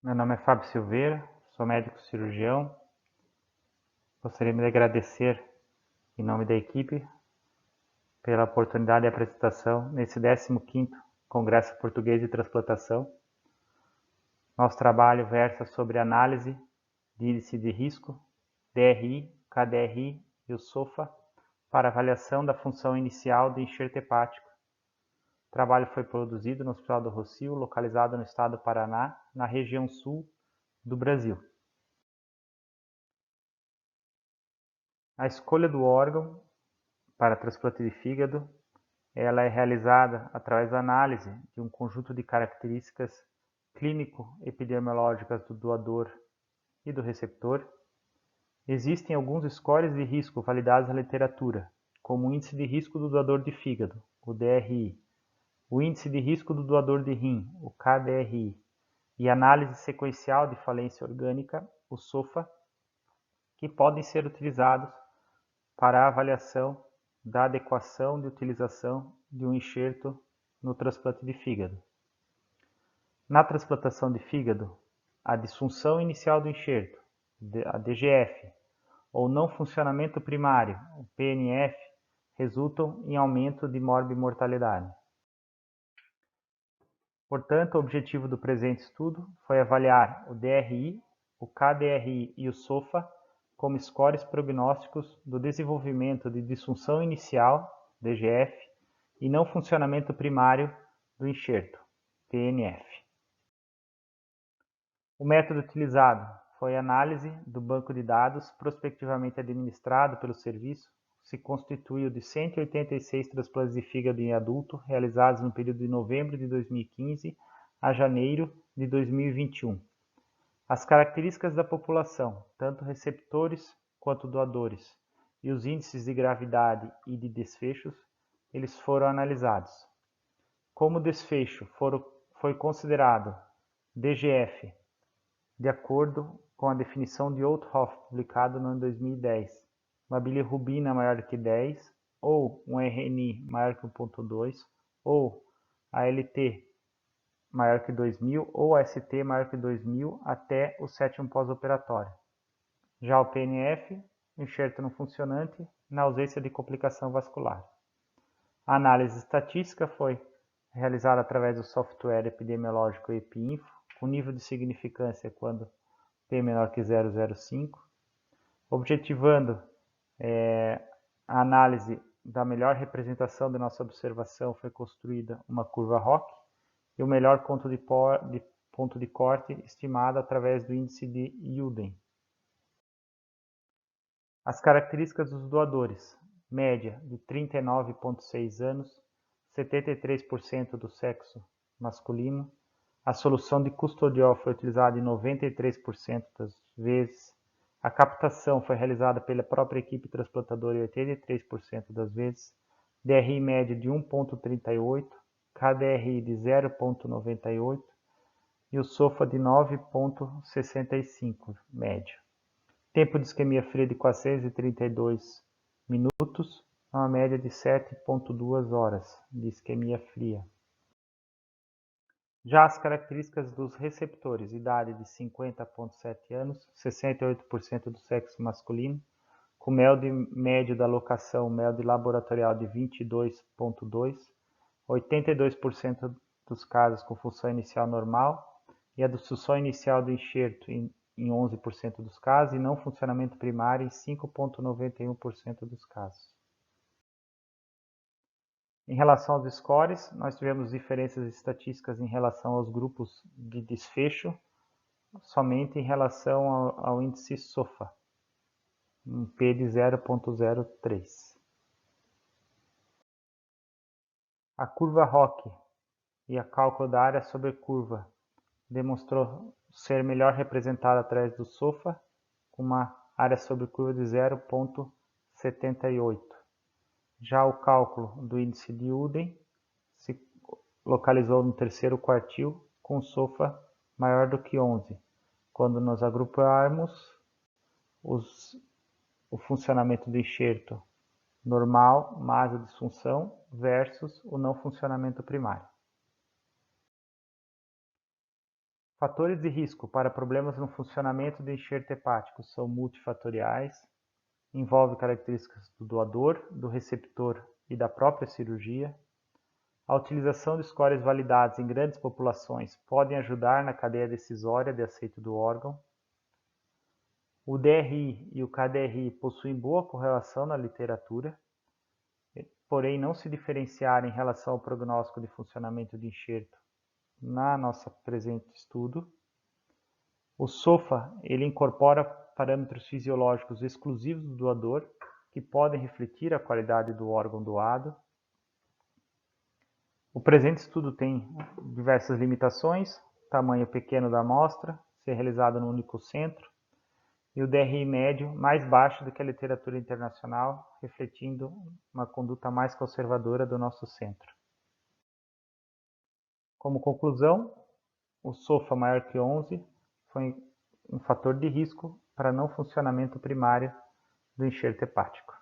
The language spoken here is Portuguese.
Meu nome é Fábio Silveira, sou médico cirurgião. Gostaria de agradecer, em nome da equipe, pela oportunidade de apresentação nesse 15º Congresso Português de Transplantação. Nosso trabalho versa sobre análise de índice de risco, DRI, KDRI e o SOFA, para avaliação da função inicial do enxerto hepático. O trabalho foi produzido no Hospital do Rossio, localizado no estado do Paraná, na região sul do Brasil. A escolha do órgão para transplante de fígado, ela é realizada através da análise de um conjunto de características clínico-epidemiológicas do doador e do receptor. Existem alguns scores de risco validados na literatura, como o índice de risco do doador de fígado, o DRI, o índice de risco do doador de rim, o KDRI, e análise sequencial de falência orgânica, o SOFA, que podem ser utilizados para a avaliação da adequação de utilização de um enxerto no transplante de fígado. Na transplantação de fígado, a disfunção inicial do enxerto, a DGF, ou não funcionamento primário, o PNF, resultam em aumento de morbimortalidade. Portanto, o objetivo do presente estudo foi avaliar o DRI, o KDRI e o SOFA como scores prognósticos do desenvolvimento de disfunção inicial, DGF, e não funcionamento primário do enxerto, PNF. O método utilizado foi a análise do banco de dados prospectivamente administrado pelo serviço, se constituiu de 186 transplantes de fígado em adulto realizados no período de novembro de 2015 a janeiro de 2021. As características da população, tanto receptores quanto doadores, e os índices de gravidade e de desfechos, eles foram analisados. Como desfecho foi considerado DGF, de acordo com a definição de Outhoff, publicado no ano 2010, uma bilirrubina maior que 10, ou um RNI maior que 1.2, ou ALT maior que 2.000 ou AST maior que 2.000 até o 7º pós-operatório. Já o PNF, enxerto não funcionante, na ausência de complicação vascular. A análise estatística foi realizada através do software epidemiológico EpiInfo, com nível de significância quando P menor que 0,05, objetivando a análise da melhor representação da nossa observação, foi construída uma curva ROC, e o melhor ponto de corte estimado através do índice de Youden. As características dos doadores: média de 39,6 anos, 73% do sexo masculino. A solução de custodial foi utilizada em 93% das vezes. A captação foi realizada pela própria equipe transplantadora em 83% das vezes. DRI médio de 1,38, KDRI de 0,98 e o SOFA de 9,65 médio. Tempo de isquemia fria de 432 minutos, uma média de 7,2 horas de isquemia fria. Já as características dos receptores: idade de 50,7 anos, 68% do sexo masculino, com MELD médio da locação, MELD laboratorial de 22,2, 82% dos casos com função inicial normal, e a função inicial do enxerto em 11% dos casos, e não funcionamento primário em 5,91% dos casos. Em relação aos scores, nós tivemos diferenças estatísticas em relação aos grupos de desfecho, somente em relação ao índice SOFA, um P de 0,03. A curva ROC e a cálculo da área sobre curva demonstrou ser melhor representada através do SOFA, com uma área sobre curva de 0,78. Já o cálculo do índice de Youden se localizou no terceiro quartil, com SOFA maior do que 11, quando nós agruparmos o funcionamento do enxerto normal, mais a disfunção, versus o não funcionamento primário. fatores de risco para problemas no funcionamento do enxerto hepático são multifatoriais, envolve características do doador, do receptor e da própria cirurgia. A utilização de scores validados em grandes populações podem ajudar na cadeia decisória de aceito do órgão. O DRI e o KDRI possuem boa correlação na literatura, porém não se diferenciaram em relação ao prognóstico de funcionamento de enxerto na nossa presente estudo. O SOFA ele incorpora parâmetros fisiológicos exclusivos do doador, que podem refletir a qualidade do órgão doado. O presente estudo tem diversas limitações, tamanho pequeno da amostra, ser realizado no único centro, e o DRI médio mais baixo do que a literatura internacional, refletindo uma conduta mais conservadora do nosso centro. Como conclusão, o SOFA maior que 11 foi um fator de risco para não funcionamento primário do enxerto hepático.